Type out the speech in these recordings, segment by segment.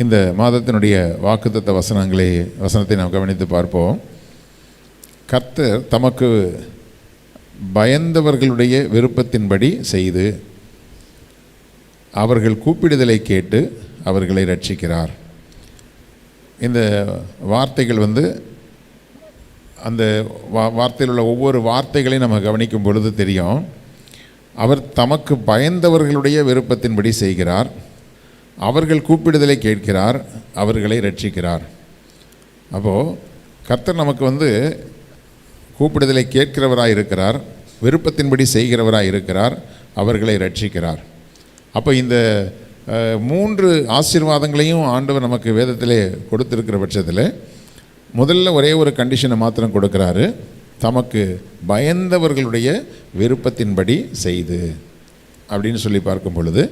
இந்த மாதத்தினுடைய வாக்குத்தத்த வசனத்தை நாம் கவனித்து பார்ப்போம். கர்த்தர் தமக்கு பயந்தவர்களுடைய விருப்பத்தின்படி செய்து அவர்கள் கூப்பிடுதலை கேட்டு அவர்களை ரட்சிக்கிறார். இந்த வார்த்தைகள் அந்த வார்த்தையில் உள்ள ஒவ்வொரு வார்த்தைகளையும் நம்ம கவனிக்கும் பொழுது தெரியும், அவர் தமக்கு பயந்தவர்களுடைய விருப்பத்தின்படி செய்கிறார், அவர்கள் கூப்பிடுதலை கேட்கிறார், அவர்களை ரட்சிக்கிறார். அப்போது கர்த்தர் நமக்கு கூப்பிடுதலை கேட்கிறவராக இருக்கிறார், விருப்பத்தின்படி செய்கிறவராக இருக்கிறார், அவர்களை ரட்சிக்கிறார். அப்போ இந்த 3 ஆசீர்வாதங்களையும் ஆண்டவர் நமக்கு வேதத்திலே கொடுத்திருக்கிற பட்சத்தில் முதல்ல ஒரே ஒரு கண்டிஷனை மாத்திரம் கொடுக்குறாரு, தமக்கு பயந்தவர்களுடைய விருப்பத்தின்படி செய்து அப்படின்னு சொல்லி பார்க்கும் பொழுது,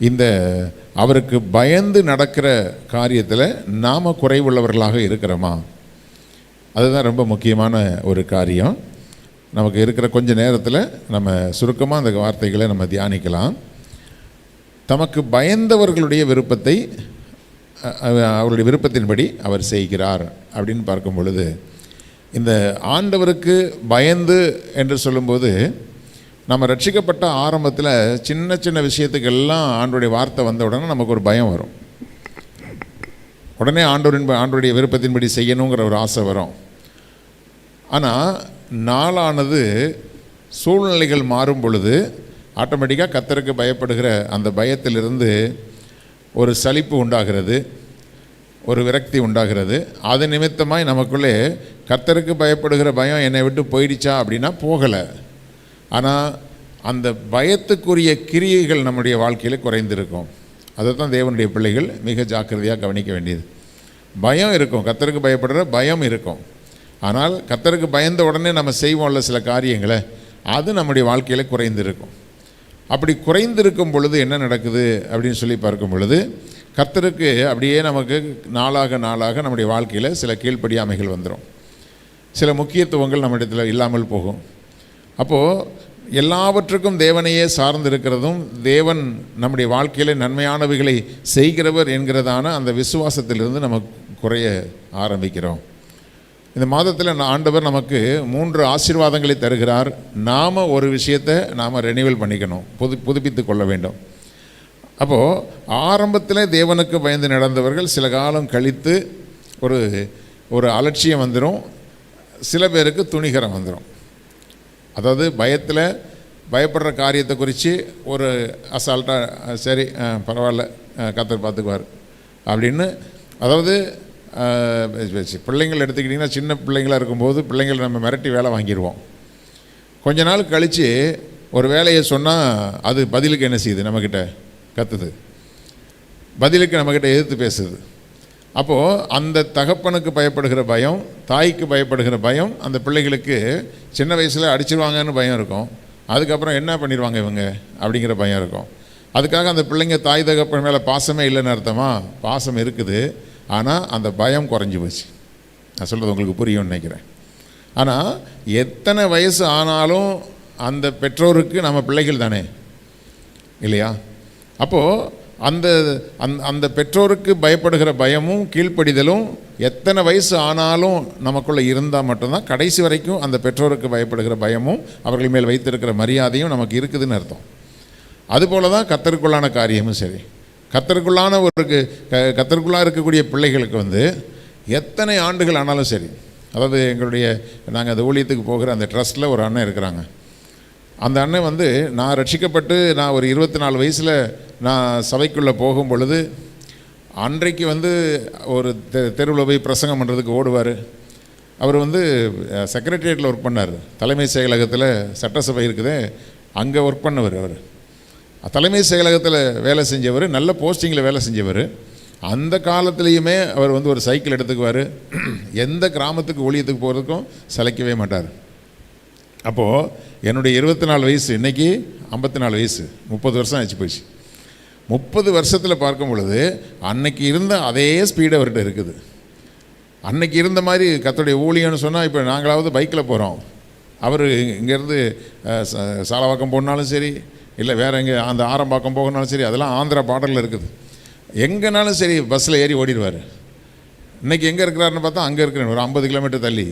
இந்த அவருக்கு பயந்து நடக்கிற காரியத்தில் நாம் குறைவுள்ளவர்களாக இருக்கிறோமா? அதுதான் ரொம்ப முக்கியமான ஒரு காரியம். நமக்கு இருக்கிற கொஞ்ச நேரத்தில் நம்ம சுருக்கமாக அந்த வார்த்தைகளை நம்ம தியானிக்கலாம். தமக்கு பயந்தவர்களுடைய விருப்பத்தை அவருடைய விருப்பத்தின்படி அவர் செய்கிறார் அப்படின்னு பார்க்கும் பொழுது, இந்த ஆண்டவருக்கு பயந்து என்று சொல்லும்போது, நம்ம ரட்சிக்கப்பட்ட ஆரம்பத்தில் சின்ன சின்ன விஷயத்துக்கெல்லாம் ஆண்டவருடைய வார்த்தை வந்த உடனே நமக்கு ஒரு பயம் வரும். உடனே ஆண்டவருடைய விருப்பத்தின்படி செய்யணுங்கிற ஒரு ஆசை வரும். ஆனால் நாளானது சூழ்நிலைகள் மாறும் பொழுது ஆட்டோமேட்டிக்காக கர்த்தருக்கு பயப்படுகிற அந்த பயத்திலிருந்து ஒரு சலிப்பு உண்டாகிறது, ஒரு விரக்தி உண்டாகிறது. அது நிமித்தமாய் நமக்குள்ளே கர்த்தருக்கு பயப்படுகிற பயம் என்னை விட்டு போயிடுச்சா அப்படின்னா போகலை. ஆனால் அந்த பயத்துக்குரிய கிரியைகள் நம்முடைய வாழ்க்கையில் குறைந்திருக்கும். அதை தான் தேவனுடைய பிள்ளைகள் மிக ஜாக்கிரதையாக கவனிக்க வேண்டியது. பயம் இருக்கும், கர்த்தருக்கு பயப்படுற பயம் இருக்கும். ஆனால் கர்த்தருக்கு பயந்த உடனே நம்ம செய்வோம்ல சில காரியங்களை, அது நம்முடைய வாழ்க்கையில் குறைந்திருக்கும். அப்படி குறைந்திருக்கும் பொழுது என்ன நடக்குது அப்படின்னு சொல்லி பார்க்கும் பொழுது, கர்த்தருக்கு அப்படியே நமக்கு நாளாக நம்முடைய வாழ்க்கையில் சில கீழ்ப்படியாமைகள் வந்துடும், சில முக்கியத்துவங்கள் நம்மிடத்தில் இல்லாமல் போகும். அப்போது எல்லாவற்றுக்கும் தேவனையே சார்ந்திருக்கிறதும், தேவன் நம்முடைய வாழ்க்கையில் நன்மையானவைகளை செய்கிறவர் என்கிறதான அந்த விசுவாசத்திலிருந்து நம்ம குறைய ஆரம்பிக்கிறோம். இந்த மாதத்தில் ஆண்டவர் நமக்கு 3 ஆசீர்வாதங்களை தருகிறார். நாம் ஒரு விஷயத்தை நாம் ரெனிவல் பண்ணிக்கணும், புதுப்பித்து கொள்ள வேண்டும். அப்போது ஆரம்பத்தில் தேவனுக்கு பயந்து நடந்தவர்கள் சில காலம் கழித்து ஒரு அலட்சியம் வந்துடும், சில பேருக்கு துணிகரம் வந்துடும். அதாவது பயப்படுற காரியத்தை குறித்து ஒரு அசால்ட்டாக சரி பரவாயில்ல கர்த்தர் பார்த்துக்குவார் அப்படின்னு, அதாவது பிள்ளைங்கள் எடுத்துக்கிட்டிங்கன்னா, சின்ன பிள்ளைங்களாக இருக்கும்போது பிள்ளைங்களை நம்ம மிரட்டி வேலை வாங்கிடுவோம். கொஞ்ச நாள் கழித்து ஒரு வேலையை சொன்னால் அது பதிலுக்கு என்ன செய்யுது, நம்மக்கிட்ட கத்துது, பதிலுக்கு நம்மக்கிட்ட எதிர்த்து பேசுது. அப்போது அந்த தகப்பனுக்கு பயப்படுகிற பயம், தாய்க்கு பயப்படுகிற பயம், அந்த பிள்ளைகளுக்கு சின்ன வயசில் அடிச்சிருவாங்கன்னு பயம் இருக்கும். அதுக்கப்புறம் என்ன பண்ணிடுவாங்க இவங்க அப்படிங்கிற பயம் இருக்கும். அதுக்காக அந்த பிள்ளைங்க தாய் தகப்பன் மேலே பாசமே இல்லைன்னு அர்த்தமா? பாசம் இருக்குது, ஆனால் அந்த பயம் குறைஞ்சி போச்சு. நான் சொல்கிறது உங்களுக்கு புரியும்னு நினைக்கிறேன். ஆனால் எத்தனை வயசு ஆனாலும் அந்த பெற்றோருக்கு நம்ம பிள்ளைகள் தானே, இல்லையா? அப்போது அந்த பெற்றோருக்கு பயப்படுகிற பயமும் கீழ்ப்படிதலும் எத்தனை வயசு ஆனாலும் நமக்குள்ளே இருந்தால் மட்டும்தான் கடைசி வரைக்கும் அந்த பெற்றோருக்கு பயப்படுகிற பயமும் அவர்கள் மேல் வைத்திருக்கிற மரியாதையும் நமக்கு இருக்குதுன்னு அர்த்தம். அதுபோல தான் கர்த்தருக்குள்ளான காரியமும் சரி. கர்த்தருக்குள்ளாக இருக்கக்கூடிய பிள்ளைகளுக்கு எத்தனை ஆண்டுகள் ஆனாலும் சரி, அதாவது நாங்கள் அந்த ஊழியத்துக்கு போகிற அந்த ட்ரஸ்ட்டில் ஒரு அண்ணன் இருக்கிறாங்க. அந்த அண்ணன் நான் ரட்சிக்கப்பட்டு நான் ஒரு 24 வயசில் நான் சபைக்குள்ளே போகும் பொழுது அன்றைக்கு ஒரு தெருவில் போய் பிரசங்கம் பண்ணுறதுக்கு ஓடுவார். அவர் செக்ரட்டரியேட்டில் ஒர்க் பண்ணார், தலைமை செயலகத்தில் சட்டசபை இருக்குது, அங்கே ஒர்க் பண்ணவர். அவர் தலைமை செயலகத்தில் வேலை செஞ்சவர், நல்ல போஸ்டிங்கில் வேலை செஞ்சவர். அந்த காலத்துலேயுமே அவர் ஒரு சைக்கிள் எடுத்துக்குவார், எந்த கிராமத்துக்கு ஊழியத்துக்கு போகிறதுக்கும் சளைக்கவே மாட்டார். அப்போது என்னுடைய 24 வயசு, இன்றைக்கி 54 வயசு, 30 வருஷம் ஆச்சு போச்சு. 30 வருஷத்தில் பார்க்கும் பொழுது அன்னைக்கு இருந்த அதே ஸ்பீடு அவர்கிட்ட இருக்குது. அன்னைக்கு இருந்த மாதிரி கர்த்தருடைய ஊழியம்னு சொன்னால், இப்போ நாங்களாவது பைக்கில் போகிறோம், அவர் இங்கேருந்து சாலவாக்கம் போனாலும் சரி, இல்லை வேறு எங்கே அந்த ஆரம்பாக்கம் போகணுனாலும் சரி, அதெல்லாம் ஆந்திரா பார்டரில் இருக்குது. எங்கேனாலும் சரி பஸ்ஸில் ஏறி ஓடிடுவார். இன்றைக்கி எங்கே இருக்கிறாருன்னு பார்த்தா அங்கே இருக்கிறேன், ஒரு 50 கிலோமீட்டர் தள்ளி.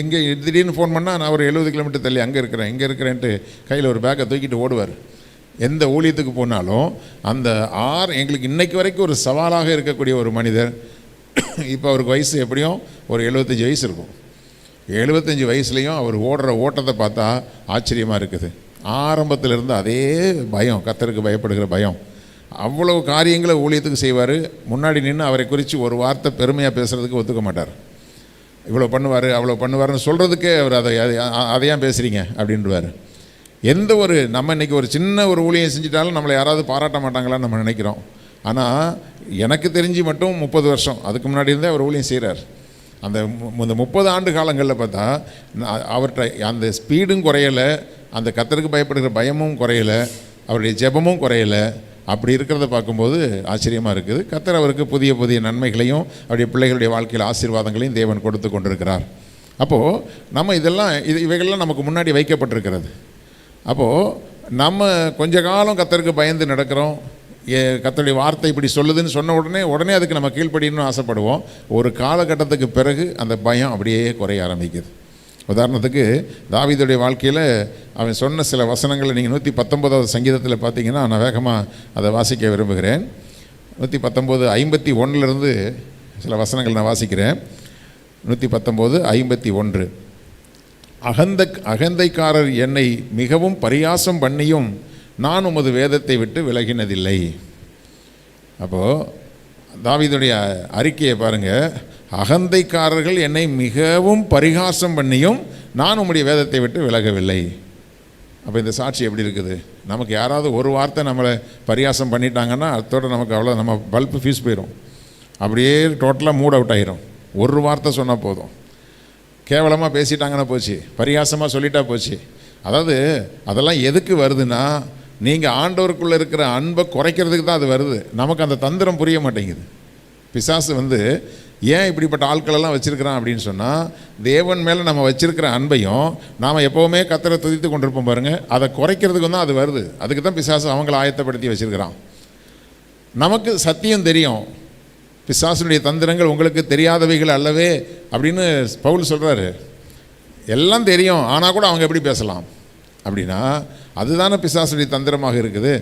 இங்கே திடீர்னு ஃபோன் பண்ணால் நான் ஒரு 70 கிலோமீட்டர் தள்ளி அங்கே இருக்கிறேன்ட்டு கையில் ஒரு பேக்கை தூக்கிட்டு ஓடுவார். எந்த ஊழியத்துக்கு போனாலும் அந்த எங்களுக்கு இன்றைக்கு வரைக்கும் ஒரு சவாலாக இருக்கக்கூடிய ஒரு மனிதர். இப்போ அவருக்கு வயசு எப்படியும் ஒரு 75 வயசு இருக்கும். 75 வயசுலேயும் அவர் ஓடுற ஓட்டத்தை பார்த்தா ஆச்சரியமாக இருக்குது. ஆரம்பத்திலிருந்து அதே பயம், கர்த்தருக்கு பயப்படுகிற பயம். அவ்வளவு காரியங்களை ஊழியத்துக்கு செய்வார். முன்னாடி நின்று அவரை குறித்து ஒரு வார்த்தை பெருமையாக பேசுகிறதுக்கு ஒத்துக்க மாட்டார். இவ்வளோ பண்ணுவார் அவ்வளோ பண்ணுவார்னு சொல்கிறதுக்கே அவர் அதையான் பேசுகிறீங்க அப்படின்வார். நம்ம இன்றைக்கி ஒரு சின்ன ஒரு ஊழியம் செஞ்சிட்டாலும் நம்மளை யாராவது பாராட்ட மாட்டாங்களான்னு நம்ம நினைக்கிறோம். ஆனால் எனக்கு தெரிஞ்சு மட்டும் 30 வருஷம் அதுக்கு முன்னாடி இருந்தே அவர் ஊழியம் செய்கிறார். அந்த 30 ஆண்டு காலங்களில் பார்த்தா அவர்கிட்ட அந்த ஸ்பீடும் குறையலை, அந்த கர்த்தருக்கு பயப்படுகிற பயமும் குறையலை, அவருடைய ஜெபமும் குறையலை. அப்படி இருக்கிறத பார்க்கும்போது ஆச்சரியமாக இருக்குது. கர்த்தர் அவருக்கு புதிய புதிய நன்மைகளையும் அவருடைய பிள்ளைகளுடைய வாழ்க்கையில் ஆசீர்வாதங்களையும் தேவன் கொடுத்து கொண்டிருக்கிறார். அப்போது நம்ம இவைகள்லாம் நமக்கு முன்னாடி வைக்கப்பட்டிருக்கிறது. அப்போது நம்ம கொஞ்ச காலம் கர்த்தருக்கு பயந்து நடக்கிறோம். கர்த்தருடைய வார்த்தை இப்படி சொல்லுதுன்னு சொன்ன உடனே அதுக்கு நம்ம கீழ்ப்படின்னு ஆசைப்படுவோம். ஒரு காலகட்டத்துக்கு பிறகு அந்த பயம் அப்படியே குறைய ஆரம்பிக்குது. உதாரணத்துக்கு தாவீதுடைய வாழ்க்கையில் அவன் சொன்ன சில வசனங்களை நீங்கள் 119வது சங்கீதத்தில் பார்த்தீங்கன்னா, நான் வேகமாக அதை வாசிக்க விரும்புகிறேன். 119:51 சில வசனங்கள் நான் வாசிக்கிறேன். 119:51. அகந்தைக்காரர் என்னை மிகவும் பரியாசம் பண்ணியும் நான் உமது வேதத்தை விட்டு விலகினதில்லை. அப்போது தாவீதுடைய அறிக்கையை பாருங்கள். அகந்தைக்காரர்கள் என்னை மிகவும் பரிகாசம் பண்ணியும் நான் உம்முடைய வேதத்தை விட்டு விலகவில்லை. அப்போ இந்த சாட்சி எப்படி இருக்குது? நமக்கு யாராவது ஒரு வார்த்தை நம்மளை பரிகாசம் பண்ணிட்டாங்கன்னா அதோட நமக்கு அவ்வளோ நம்ம பல்பு ஃபீஸ் போயிடும். அப்படியே டோட்டலாக மூட் அவுட் ஆகிரும். ஒரு வார்த்தை சொன்னால் போதும். கேவலமாக பேசிட்டாங்கன்னா போச்சு, பரிகாசமாக சொல்லிட்டா போச்சு. அதாவது அதெல்லாம் எதுக்கு வருதுன்னா, நீங்கள் ஆண்டவருக்குள்ளே இருக்கிற அன்பை குறைக்கிறதுக்கு தான் அது வருது. நமக்கு அந்த தந்திரம் புரிய மாட்டேங்குது. பிசாசு ஏன் இப்படிப்பட்ட ஆட்களெல்லாம் வச்சுருக்கிறான் அப்படின்னு சொன்னால், தேவன் மேலே நம்ம வச்சுருக்கிற அன்பையும் நாம் எப்போவுமே கர்த்தரை துதித்து கொண்டிருப்போம் பாருங்கள், அதை குறைக்கிறதுக்கு தான் அது வருது. அதுக்கு தான் பிசாசு அவங்கள ஆயத்தப்படுத்தி வச்சுருக்கிறான். நமக்கு சத்தியம் தெரியும், பிசாசுடைய தந்திரங்கள் உங்களுக்கு தெரியாதவைகள் அல்லவே அப்படின்னு பவுல் சொல்கிறாரு. எல்லாம் தெரியும், ஆனால் கூட அவங்க எப்படி பேசலாம் அப்படின்னா அதுதானே பிசாசுடைய தந்திரமாக இருக்குது.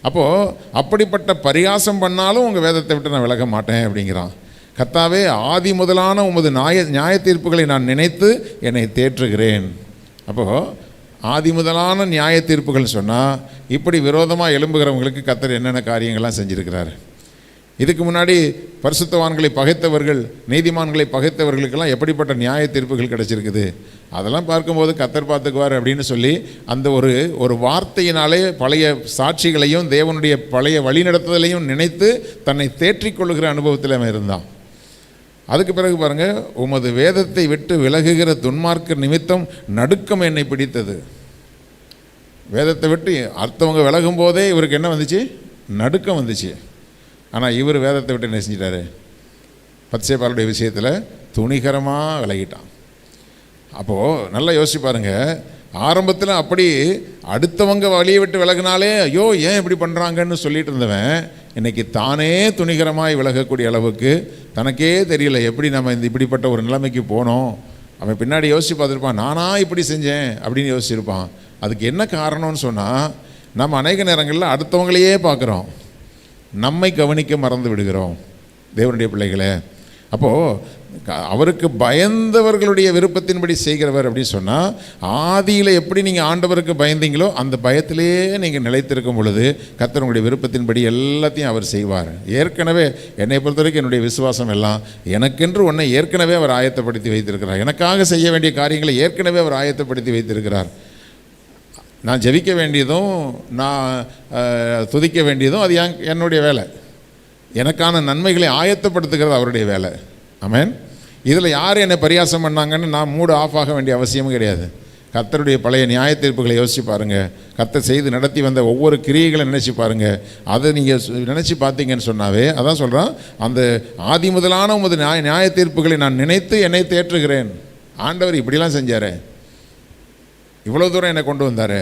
அப்போது அப்படிப்பட்ட பரிகாசம் பண்ணாலும் உங்கள் வேதத்தை விட்டு நான் விலக மாட்டேன் அப்படிங்கிறான். கர்த்தாவே, ஆதி முதலான உமது நியாய தீர்ப்புகளை நான் நினைத்து என்னை தேற்றுகிறேன். அப்போது ஆதி முதலான நியாய தீர்ப்புகள் சொன்னால் இப்படி விரோதமாக எழும்புகிறவங்களுக்கு கர்த்தர் என்னென்ன காரியங்கள்லாம் செஞ்சுருக்கிறாரு. இதுக்கு முன்னாடி பரிசுத்தவான்களை பகைத்தவர்கள், நீதிமான்களை பகைத்தவர்களுக்கெல்லாம் எப்படிப்பட்ட நியாய தீர்ப்புகள் கிடைச்சிருக்குது. அதெல்லாம் பார்க்கும்போது கர்த்தர் பார்த்துக்குவார் அப்படின்னு சொல்லி அந்த ஒரு வார்த்தையினாலே பழைய சாட்சிகளையும் தேவனுடைய பழைய வழிநடத்துதலையும் நினைத்து தன்னை தேற்றிக்கொள்ளுகிற அனுபவத்தில் அவன் இருந்தான். அதுக்கு பிறகு பாருங்கள், உமது வேதத்தை விட்டு விலகுகிற துன்மார்க்க நிமித்தம் நடுக்கம் என்னை பிடித்தது. வேதத்தை விட்டு அடுத்தவங்க விலகும் போதே இவருக்கு என்ன வந்துச்சு? நடுக்கம் வந்துச்சு. ஆனால் இவர் வேதத்தை விட்டு என்ன செஞ்சிட்டாரு? பத்சேபாளுடைய விஷயத்தில் துணிகரமாக விலகிட்டான். அப்போது நல்லா யோசிச்சு பாருங்கள். ஆரம்பத்தில் அப்படி அடுத்தவங்க வழியை விட்டு விலகினாலே ஐயோ ஏன் இப்படி பண்ணுறாங்கன்னு சொல்லிட்டு இருந்தவன் இன்றைக்கி தானே துணிகரமாய் விலகக்கூடிய அளவுக்கு தனக்கே தெரியல எப்படி நம்ம இப்படிப்பட்ட ஒரு நிலைமைக்கு போனோம். அவன் பின்னாடி யோசித்து பார்த்துருப்பான், நானா இப்படி செஞ்சேன் அப்படின்னு யோசிச்சிருப்பான். அதுக்கு என்ன காரணம்னு சொன்னால், நம்ம அநேக நேரங்களில் அடுத்தவங்களையே பார்க்குறோம், நம்மை கவனிக்க மறந்து விடுகிறோம் தேவனுடைய பிள்ளைகளே. அப்போது அவருக்கு பயந்தவர்களுடைய விருப்பத்தின்படி செய்கிறவர் அப்படின்னு சொன்னால், ஆதியில் எப்படி நீங்கள் ஆண்டவருக்கு பயந்தீங்களோ அந்த பயத்திலே நீங்கள் நிலைத்திருக்கும் பொழுது கர்த்தர் உங்களுடைய விருப்பத்தின்படி எல்லாத்தையும் அவர் செய்வார். ஏற்கனவே என்னை பொறுத்த வரைக்கும் என்னுடைய விசுவாசம் எல்லாம் எனக்கென்று ஒன்றை ஏற்கனவே அவர் ஆயத்தப்படுத்தி வைத்திருக்கிறார். எனக்காக செய்ய வேண்டிய காரியங்களை ஏற்கனவே அவர் ஆயத்தப்படுத்தி வைத்திருக்கிறார். நான் ஜெபிக்க வேண்டியதும் நான் துதிக்க வேண்டியதும் அது என்னுடைய வேலை. எனக்கான நன்மைகளை ஆயத்தப்படுத்துகிறது அவருடைய வேலை. ஆமென். இதில் யார் என்னை பரியாசம் பண்ணாங்கன்னு நான் மூடு ஆஃப் ஆக வேண்டிய அவசியமும் கிடையாது. கர்த்தருடைய பழைய நியாய தீர்ப்புகளை யோசித்து பாருங்கள். கர்த்தர் செய்து நடத்தி வந்த ஒவ்வொரு கிரியைகளை நினச்சி பாருங்கள். அதை நீங்கள் நினச்சி பார்த்தீங்கன்னு சொன்னாவே அதான் சொல்கிறான், அந்த ஆதி முதலான உமது நியாய தீர்ப்புகளை நான் நினைத்து என்னை தேற்றுகிறேன். ஆண்டவர் இப்படிலாம் செஞ்சார், இவ்வளோ தூரம் என்னை கொண்டு வந்தார்,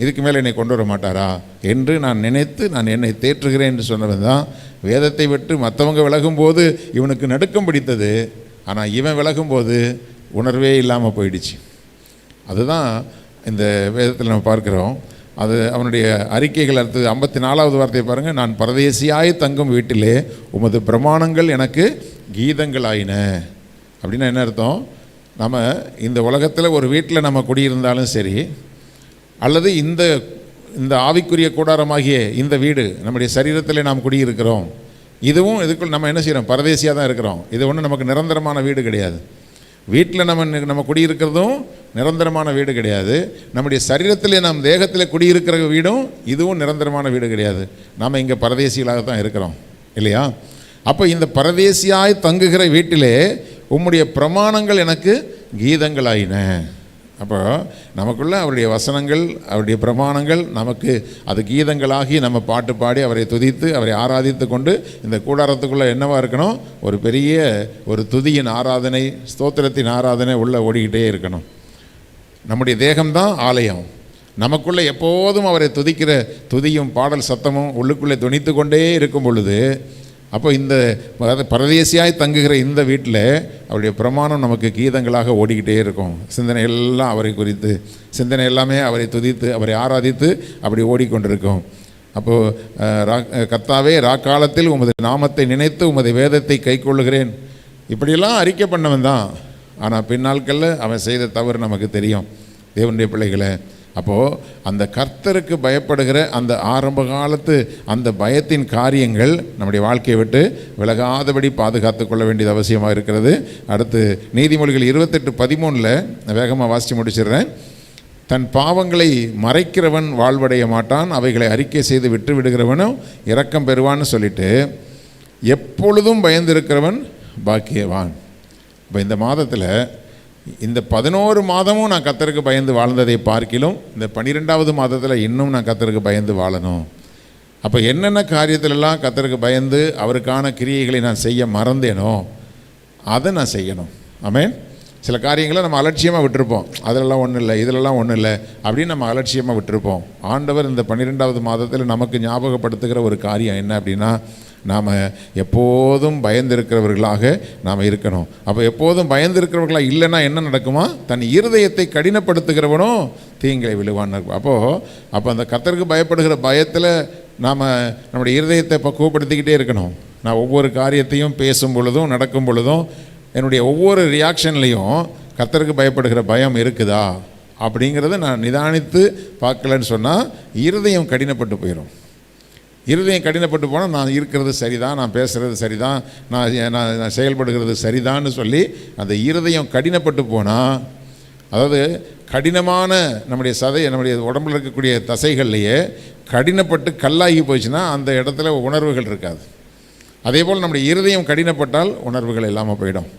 இதுக்கு மேலே என்னை கொண்டு வர மாட்டாரா என்று நான் நினைத்து நான் என்னை தேற்றுகிறேன் என்று சொன்னவன் தான் வேதத்தை விட்டு மற்றவங்க விலகும்போது இவனுக்கு நடுக்கம் பிடித்தது. ஆனால் இவன் விலகும்போது உணர்வே இல்லாமல் போயிடுச்சு. அதுதான் இந்த வேதத்தில் நம்ம பார்க்குறோம். அது அவனுடைய அறிக்கைகள் அடுத்தது 54வது வார்த்தையை பாருங்கள். நான் பரதேசியாய் தங்கும் வீட்டிலே உமது பிரமாணங்கள் எனக்கு கீதங்கள் ஆயின. அப்படின்னா என்ன அர்த்தம்? நம்ம இந்த உலகத்தில் ஒரு வீட்டில் நம்ம குடியிருந்தாலும் சரி, அல்லது இந்த ஆவிக்குரிய கூடாரமாகிய இந்த வீடு நம்முடைய சரீரத்தில் நாம் குடியிருக்கிறோம். இதுவும் இதுக்குள் நம்ம என்ன செய்கிறோம்? பரதேசியாக தான் இருக்கிறோம். இது ஒன்றும் நமக்கு நிரந்தரமான வீடு கிடையாது. வீட்டில் நம்ம குடியிருக்கிறதும் நிரந்தரமான வீடு கிடையாது. நம்முடைய சரீரத்தில் நம் தேகத்தில் குடியிருக்கிற வீடும் இதுவும் நிரந்தரமான வீடு கிடையாது. நாம் இங்கே பரதேசிகளாக தான் இருக்கிறோம் இல்லையா? அப்போ இந்த பரதேசியாய் தங்குகிற வீட்டிலே உம்முடைய பிரமாணங்கள் எனக்கு கீதங்களாயின. அப்போ நமக்குள்ள அவருடைய வசனங்கள், அவருடைய பிரமாணங்கள் நமக்கு அது கீதங்களாகி நம்ம பாட்டு பாடி அவரை துதித்து அவரை ஆராதித்து கொண்டு இந்த கூடாரத்துக்குள்ளே என்னவாக இருக்கணும்? ஒரு பெரிய ஒரு துதியின் ஆராதனை, ஸ்தோத்திரத்தின் ஆராதனை உள்ளே ஓடிக்கிட்டே இருக்கணும். நம்முடைய தேகம்தான் ஆலயம். நமக்குள்ளே எப்போதும் அவரை துதிக்கிற துதியும் பாடல் சத்தமும் உள்ளுக்குள்ளே துணித்து கொண்டே இருக்கும் பொழுது, அப்போ இந்த பரதேசியாய் தங்குகிற இந்த வீட்டில் அவருடைய பிரமாணம் நமக்கு கீதங்களாக ஓடிக்கிட்டே இருக்கும். சிந்தனை எல்லாம் அவரை குறித்து, சிந்தனை எல்லாமே அவரை துதித்து அவரை ஆராதித்து அப்படி ஓடிக்கொண்டிருக்கும். அப்போது கர்த்தாவே ராக்காலத்தில் உமது நாமத்தை நினைத்து உமது வேதத்தை கை கொள்ளுகிறேன், இப்படியெல்லாம் அறிக்கை பண்ணவன் தான். ஆனால் பின்னாட்களில் அவன் செய்த தவறு நமக்கு தெரியும் தேவனுடைய பிள்ளைகளை. அப்போது அந்த கர்த்தருக்கு பயப்படுகிற அந்த ஆரம்ப காலத்து அந்த பயத்தின் காரியங்கள் நம்முடைய வாழ்க்கையை விட்டு விலகாதபடி பாதுகாத்து கொள்ள வேண்டியது அவசியமாக இருக்கிறது. அடுத்து நீதிமொழிகள் 28:13 வேகமாக வாசித்து முடிச்சிடுறேன். தன் பாவங்களை மறைக்கிறவன் வாழ்வடைய மாட்டான், அவைகளை அறிக்கை செய்து விட்டு விடுகிறவனும் இரக்கம் பெறுவான்னு சொல்லிட்டு எப்பொழுதும் பயந்திருக்கிறவன் பாக்கியவான். இப்போ இந்த மாதத்தில் இந்த 11 மாதமும் நான் கர்த்தருக்கு பயந்து வாழ்ந்ததை பார்க்கிலும் இந்த 12வது மாதத்தில் இன்னும் நான் கர்த்தருக்கு பயந்து வாழணும். அப்போ என்னென்ன காரியத்திலெல்லாம் கர்த்தருக்கு பயந்து அவருக்கான கிரியைகளை நான் செய்ய மறந்தேனோ அதை நான் செய்யணும். ஆமென். சில காரியங்களை நம்ம அலட்சியமாக விட்டுருப்போம். அதிலெல்லாம் ஒன்றும் இல்லை, இதிலெல்லாம் ஒன்றும் இல்லை அப்படின்னு நம்ம அலட்சியமாக விட்டுருப்போம். ஆண்டவர் இந்த 12வது மாதத்தில் நமக்கு ஞாபகப்படுத்துகிற ஒரு காரியம் என்ன அப்படின்னா, நாம் எப்போதும் பயந்திருக்கிறவர்களாக நாம் இருக்கணும். அப்போ எப்போதும் பயந்திருக்கிறவர்களாக இல்லைன்னா என்ன நடக்குமா? தன் இருதயத்தை கடினப்படுத்துகிறவனும் தீங்களை விழுவான்னு இருக்கும். அப்போ அந்த கர்த்தருக்கு பயப்படுகிற பயத்தில் நாம் நம்முடைய இருதயத்தை பக்குவப்படுத்திக்கிட்டே இருக்கணும். நான் ஒவ்வொரு காரியத்தையும் பேசும் பொழுதும் நடக்கும் பொழுதும் என்னுடைய ஒவ்வொரு ரியாக்ஷன்லேயும் கர்த்தருக்கு பயப்படுகிற பயம் இருக்குதா அப்படிங்கிறத நான் நிதானித்து பார்க்கலன்னு சொன்னால் இருதயம் கடினப்பட்டு போயிடும். இருதயம் கடினப்பட்டு போனால் நான் இருக்கிறது சரிதான், நான் பேசுகிறது சரிதான், நான் செயல்படுகிறது சரிதான்னு சொல்லி அந்த இருதயம் கடினப்பட்டு போனால், அதாவது கடினமான நம்முடைய உடம்பில் இருக்கக்கூடிய தசைகள்லையே கடினப்பட்டு கல்லாகி போச்சுன்னா அந்த இடத்துல உணர்வுகள் இருக்காது. அதே போல் நம்முடைய இருதயம் கடினப்பட்டால் உணர்வுகள் இல்லாமல் போயிடும்.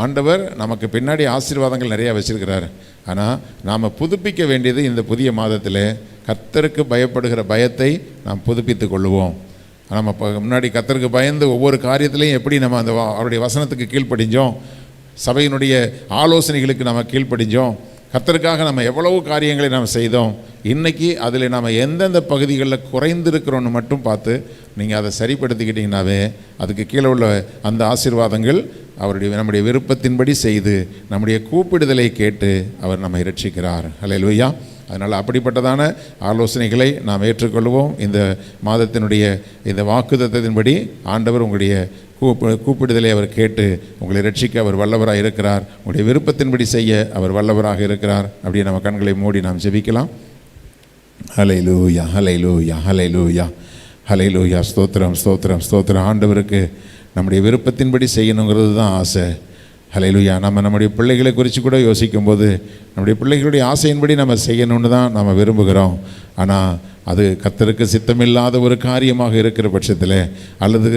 ஆண்டவர் நமக்கு பின்னாடி ஆசீர்வாதங்கள் நிறையா வச்சுருக்கிறார். ஆனால் நாம் புதுப்பிக்க வேண்டியது இந்த புதிய மாதத்தில் கர்த்தருக்கு பயப்படுகிற பயத்தை நாம் புதுப்பித்து கொள்ளுவோம். நம்ம முன்னாடி கர்த்தருக்கு பயந்து ஒவ்வொரு காரியத்திலையும் எப்படி நம்ம அந்த அவருடைய வசனத்துக்கு கீழ்ப்படிஞ்சோம், சபையினுடைய ஆலோசனைகளுக்கு நம்ம கீழ்ப்படிஞ்சோம், கர்த்தருக்காக நம்ம எவ்வளவு காரியங்களை நாம் செய்தோம், இன்றைக்கி அதில் நாம் எந்தெந்த பகுதிகளில் குறைந்திருக்கிறோன்னு மட்டும் பார்த்து நீங்கள் அதை சரிப்படுத்திக்கிட்டிங்கனாவே அதுக்கு கீழே உள்ள அந்த ஆசீர்வாதங்கள் நம்முடைய விருப்பத்தின்படி செய்து நம்முடைய கூப்பிடுதலை கேட்டு அவர் நம்மை ரட்சிக்கிறார். அல்லேலூயா. அதனால் அப்படிப்பட்டதான ஆலோசனைகளை நாம் ஏற்றுக்கொள்வோம். இந்த மாதத்தினுடைய இந்த வாக்குத்தத்தத்தின்படி ஆண்டவர் உங்களுடைய கூப்பிடுதலை அவர் கேட்டு உங்களை ரட்சிக்க அவர் வல்லவராக இருக்கிறார். உங்களுடைய விருப்பத்தின்படி செய்ய அவர் வல்லவராக இருக்கிறார். அப்படியே நம்ம கண்களை மூடி நாம் ஜெபிக்கலாம். ஹல்லேலூயா, ஹல்லேலூயா, ஹல்லேலூயா, ஹல்லேலூயா. ஸ்தோத்திரம், ஸ்தோத்திரம், ஸ்தோத்திரம். ஆண்டவருக்கு நம்முடைய விருப்பத்தின்படி செய்யணுங்கிறது தான் ஆசை. ஹல்லேலூயா. நம்முடைய பிள்ளைகளை குறித்து கூட யோசிக்கும்போது நம்முடைய பிள்ளைகளுடைய ஆசையின்படி நம்ம செய்யணும்னு தான் நம்ம விரும்புகிறோம். ஆனால் அது கர்த்தருக்கு சித்தமில்லாத ஒரு காரியமாக இருக்கிற பட்சத்தில், அல்லது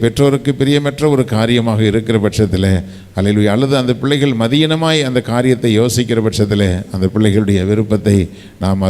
பெற்றோருக்கு பிரியமற்ற ஒரு காரியமாக இருக்கிற பட்சத்தில், ஹல்லேலூயா, அல்லது அந்த பிள்ளைகள் மதியினமாய் அந்த காரியத்தை யோசிக்கிற பட்சத்தில் அந்த பிள்ளைகளுடைய விருப்பத்தை நாம்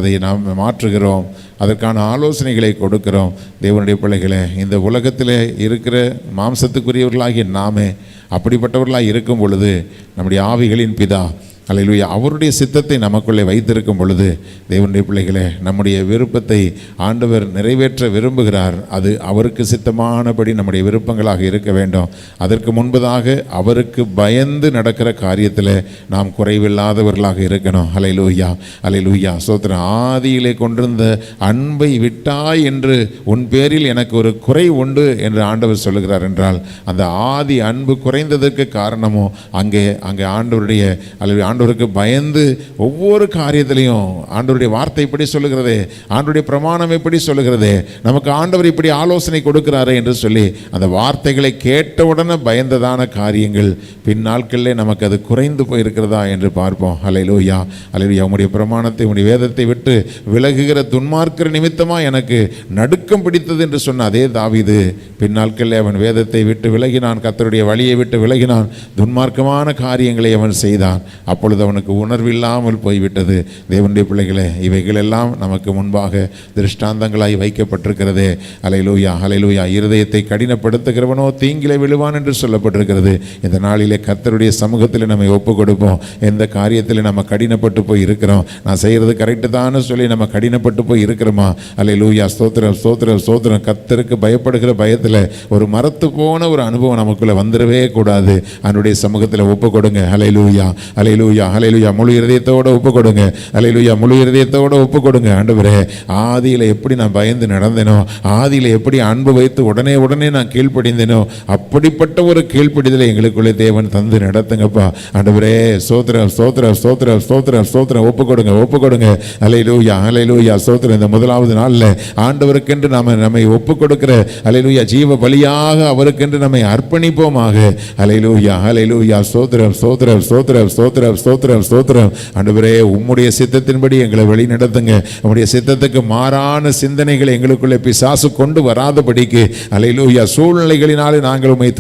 மாற்றுகிறோம். அதற்கான ஆலோசனைகளை கொடுக்கிறோம். தேவனுடைய பிள்ளைகளை இந்த உலகத்தில் இருக்கிற மாம்சத்துக்குரியவர்களாகிய நாமே அப்படிப்பட்டவர்களாக இருக்கும் பொழுது நம்முடைய ஆவிகளின் பிதா அல்லேலூயா. அவருடைய சித்தத்தை நமக்குள்ளே வைத்திருக்கும் பொழுது தேவனுடைய பிள்ளைகளே, நம்முடைய விருப்பத்தை ஆண்டவர் நிறைவேற்ற விரும்புகிறார். அது அவருக்கு சித்தமானபடி நம்முடைய விருப்பங்களாக இருக்க வேண்டும். அதற்கு முன்பதாக அவருக்கு பயந்து நடக்கிற காரியத்தில் நாம் குறைவில்லாதவர்களாக இருக்கணும். அல்லேலூயா, அல்லேலூயா, ஸ்தோத்திரம். ஆதியிலே கொண்டிருந்த அன்பை விட்டாய் என்று உன் பேரில் எனக்கு ஒரு குறை உண்டு என்று ஆண்டவர் சொல்லுகிறார் என்றால், அந்த ஆதி அன்பு குறைந்ததற்கு காரணமோ அங்கே ஆண்டவருடைய ஆண்டவருக்கு பயந்து ஒவ்வொரு காரியத்திலையும் ஆண்டவருடைய வார்த்தை இப்படி சொல்லுகிறதே, ஆண்டவருடைய பிரமாணம் எப்படி சொல்லுகிறதே, நமக்கு ஆண்டவர் இப்படி ஆலோசனை கொடுக்கிறாரே என்று சொல்லி அந்த வார்த்தைகளை கேட்டவுடனே பயந்ததான காரியங்கள் பின்னாட்களிலே நமக்கு அது குறைந்து போயிருக்கிறதா என்று பார்ப்போம். அல்லேலூயா, அல்லேலூயா. உம்முடைய பிரமாணத்தை, உம்முடைய வேதத்தை விட்டு விலகுகிற துன்மார்க்கிற நிமித்தமாக எனக்கு நடுக்கம் பிடித்தது என்று சொன்ன அதே தாவீது பின்னாட்களில் அவன் வேதத்தை விட்டு விலகினான், கர்த்தருடைய வழியை விட்டு விலகினான், துன்மார்க்கமான காரியங்களை அவன் செய்தான். அப்பொழுது அவனுக்கு உணர்வில்லாமல் போய்விட்டது. தேவனுடைய பிள்ளைகளே, இவைகள் எல்லாம் நமக்கு முன்பாக திருஷ்டாந்தங்களாய் வைக்கப்பட்டிருக்கிறதே. அல்லேலூயா, அல்லேலூயா. இருதயத்தை கடினப்படுத்துகிறவனோ தீங்கிலே விழுவான் என்று சொல்லப்பட்டிருக்கிறது. இந்த நாளிலே கர்த்தருடைய சமூகத்தில் நம்மை ஒப்பு கொடுப்போம். எந்த காரியத்தில் நம்ம கடினப்பட்டு போய் இருக்கிறோம், நான் செய்கிறது கரெக்டு தான்னு சொல்லி நம்ம கடினப்பட்டு போய் இருக்கிறோமா? அல்லேலூயா, ஸ்தோத்திரம், ஸ்தோத்திரம், ஸ்தோத்திரம். கர்த்தருக்கு பயப்படுகிற பயத்தில் ஒரு மரத்து போன ஒரு அனுபவம் நமக்குள்ளே வந்துடவே கூடாது. அவனுடைய சமூகத்தில் ஒப்பு கொடுங்க. அல்லேலூயா, அல்லேலூயா, அல்லேலூயா. முழு இருதயத்தோடு ஒப்பு கொடுங்க. அல்லேலூயா, முழு இருதயத்தோடு ஒப்பு கொடுங்க. ஆண்டவரே, ஆதியில் எப்படி நான் பயந்து நடந்தேனோ, ஆதியில் எப்படி அன்பு வைத்து உடனே நான் கீழ்ப்படிந்தேனோ, அப்படிப்பட்ட ஒரு கீழ்ப்படிதலை எங்களுக்குள்ளே தேவன் தந்து நடத்துங்கப்பா. ஆண்டவரே, ஸ்தோத்திரம், ஸ்தோத்திரம், ஸ்தோத்திரம், ஸ்தோத்திரம், ஸ்தோத்திரம். ஒப்பு கொடுங்க, ஒப்பு கொடுங்க. அல்லேலூயா, அல்லேலூயா, ஸ்தோத்திரம். இந்த முதலாவது நாளில் ஆண்டவருக்கென்று நம்மை ஒப்பு கொடுக்கிற அல்லேலூயா ஜீவ பலியாக அவருக்கென்று நம்மை அர்ப்பணிப்போமாக. அல்லேலூயா, அல்லேலூயா, ஸ்தோத்திரம், ஸ்தோத்திரம், ஸ்தோத்திரம், ஸ்தோத்திரம், ஸ்தோத்திரம், ஸ்தோத்திரம். ஆண்டவரே, உம்முடைய சித்தத்தின்படி எங்களை வழி நடத்துங்க. உம்முடைய சித்தத்துக்கு மாறான சிந்தனைகளை எங்களுக்குள்ளே பிசாசு கொண்டு வராதபடிக்கு, அல்லேலூயா, சூழ்நிலைகளினாலே நாங்கள் உம்மை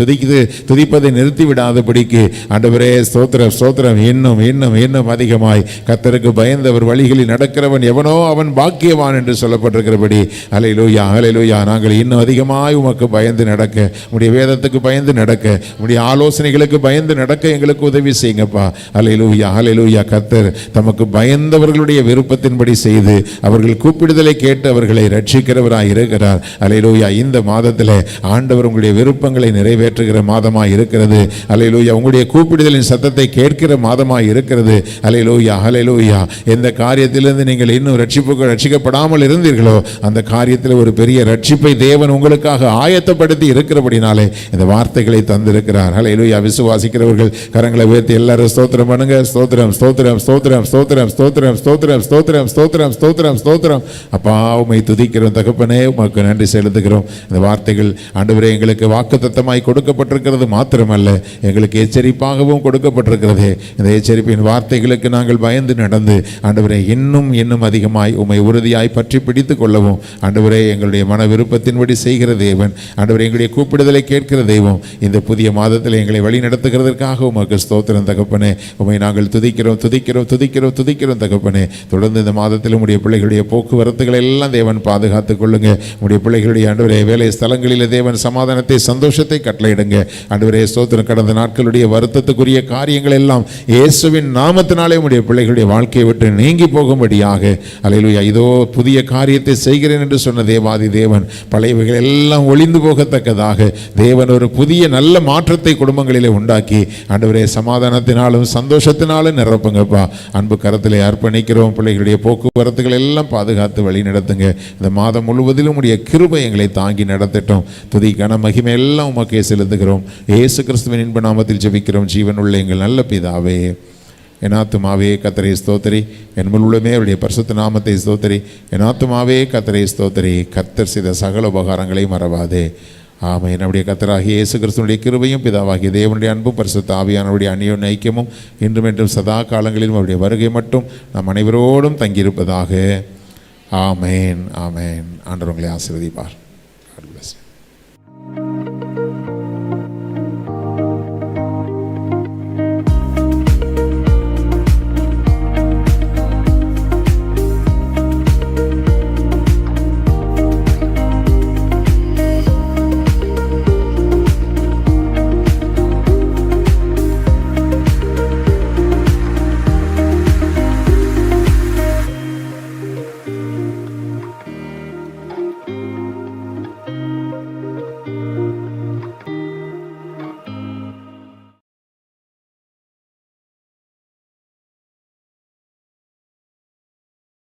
துதிப்பதை நிறுத்தி விடாதபடிக்கு ஆண்டவரே, ஸ்தோத்திரம், ஸ்தோத்திரம். இன்னும் இன்னும் இன்னும் அதிகமாய் கர்த்தருக்கு பயந்தவர் வழிகளில் நடக்கிறவன் எவனோ அவன் பாக்கியவான் என்று சொல்லப்பட்டிருக்கிறபடி, அல்லேலூயா, அல்லேலூயா, நாங்கள் இன்னும் அதிகமாய் உமக்கு பயந்து நடக்க, உம்முடைய வேதத்துக்கு பயந்து நடக்க, உம்முடைய ஆலோசனைகளுக்கு பயந்து நடக்க எங்களுக்கு உதவி செய்யுங்கப்பா. அல்லேலூயா, அல்லேலூயா. கர்த்தர் தமக்கு பயந்தவர்களுடைய விருப்பத்தின்படி செய்து அவர்கள் கூப்பிடுதலை கேட்டு அவர்களை ரட்சிக்கிறவராய் இருக்கிறார். அல்லேலூயா. இந்த மாதத்தில் ஆண்டவர் உங்களுடைய விருப்பங்களை நிறைவேற்றுகிற மாதமாய் இருக்கிறது. அல்லேலூயா. உங்களுடைய கூப்பிடுதலின் சத்தத்தை கேட்கிற மாதமாய் இருக்கிறது. அல்லேலூயா, அல்லேலூயா. எந்த காரியத்திலிருந்து நீங்கள் இன்னும் ரட்சிக்கப்படாமல் இருந்தீர்களோ அந்த காரியத்தில் ஒரு பெரிய ரட்சிப்பை தேவன் உங்களுக்காக ஆயத்தப்படுத்தி இருக்கிறபடினாலே இந்த வார்த்தைகளை தந்திருக்கிறார். அல்லேலூயா. விசுவாசிக்கிறவர்கள் கரங்களை உயர்த்தி எல்லாரும் ஸ்தோத்திரம் பண்ணுங்க. ஸ்தோத்திரம், ஸ்தோத்திரம், ஸ்தோத்திரம், ஸ்தோத்திரம், ஸ்தோத்திரம், ஸ்தோத்திரம், ஸ்தோத்திரம், ஸ்தோத்திரம், ஸ்தோத்திரம், ஸ்தோத்திரம். அப்பா, உம்மை துதிக்கிறோம் தகப்பனே, உமக்கு நன்றி செலுத்துகிறோம். இந்த வார்த்தைகள் ஆண்டவரே எங்களுக்கு வாக்குத்தத்தமாய் கொடுக்கப்பட்டிருக்கிறது மாத்திரமல்ல, எங்களுக்கு எச்சரிப்பாகவும் கொடுக்கப்பட்டிருக்கிறது. இந்த எச்சரிப்பின் வார்த்தைகளுக்கு நாங்கள் பயந்து நடந்து ஆண்டவரே இன்னும் இன்னும் அதிகமாய் உம்மை உறுதியாய் பற்றி பிடித்து கொள்ளவும் ஆண்டவரே எங்களுடைய மன விருப்பத்தின்படி செய்கிற தேவன், ஆண்டவரே எங்களுடைய கூப்பிடுதலை கேட்கிற தெய்வம், இந்த புதிய மாதத்தில் எங்களை வழி நடத்துகிறதற்காக உமக்கு ஸ்தோத்திரம் தகப்பனே. உம்மை நாங்கள் துதிக்கிறோம், துதிக்கிறோம், துதிக்கிறோம், துதிக்கிறோம் தகப்பனே. தொடர்ந்து இந்த மாதத்தில் உடைய பிள்ளைகளுடைய போக்குவரத்துகளை எல்லாம் தேவன் பாதுகாத்துக் கொள்ளுங்க. உடைய பிள்ளைகளுடைய ஆண்டவரே வேலை ஸ்தலங்களில் தேவன் சமாதானத்தை, சந்தோஷத்தை கட்டளையிடுங்க. ஆண்டவரே ஸ்தோத்திரம். கடந்த நாட்களுடைய வருத்தத்துக்குரிய காரியங்கள் எல்லாம் இயேசுவின் நாமத்தினாலே உடைய பிள்ளைகளுடைய வாழ்க்கையை விட்டு நீங்கி போகும்படியாக, அல்லேலூயா, இதோ புதிய காரியத்தை செய்கிறேன் என்று சொன்ன தேவாதி தேவன் பழையவைகள் எல்லாம் ஒளிந்து போகத்தக்கதாக தேவன் ஒரு புதிய நல்ல மாற்றத்தை குடும்பங்களிலே உண்டாக்கி ஆண்டவரே சமாதானத்தினாலும் சந்தோஷத்தினாலும் நிரப்புங்கப்பா. அன்பு கரத்திலே அர்ப்பணிக்கிறோம். பிள்ளைகளுடைய போக்குவரத்துகள் எல்லாம் பாதுகாத்து வழி நடத்துங்க. இந்த மாதம் முழுவதிலும் உடைய கிருபை எங்களை தாங்கி நடத்தட்டும். துதி கன மகிமை எல்லாம் உமக்கே செலுத்துகிறோம். இயேசு கிறிஸ்துவின் இன்ப நாமத்தில் ஜெபிக்கிறோம் ஜீவன் உள்ள எங்கள் நல்ல பிதாவே. என் ஆத்துமாவே கர்த்தரை ஸ்தோத்திரி, என் முழுமே அவருடைய பரிசுத்த நாமத்தை ஸ்தோத்திரி. என் ஆத்துமாவே கர்த்தரை ஸ்தோத்திரி, கர்த்தர் செய்த சகல உபகாரங்களை மறவாதே. ஆமென். நம்முடைய கர்த்தராகிய இயேசு கிறிஸ்துவினுடைய கிருபையும் பிதாவாகிய தேவனுடைய அன்பும் பரிசுத்த ஆவியானவருடைய அந்யோன்ய ஐக்கியமும் இன்றும் என்றும் சதா காலங்களிலும் அவருடைய வருகை மட்டும் நம் அனைவரோடும் தங்கியிருப்பதாக. ஆமென், ஆமென். ஆண்டவர் உங்களை ஆசீர்வதிப்பார்.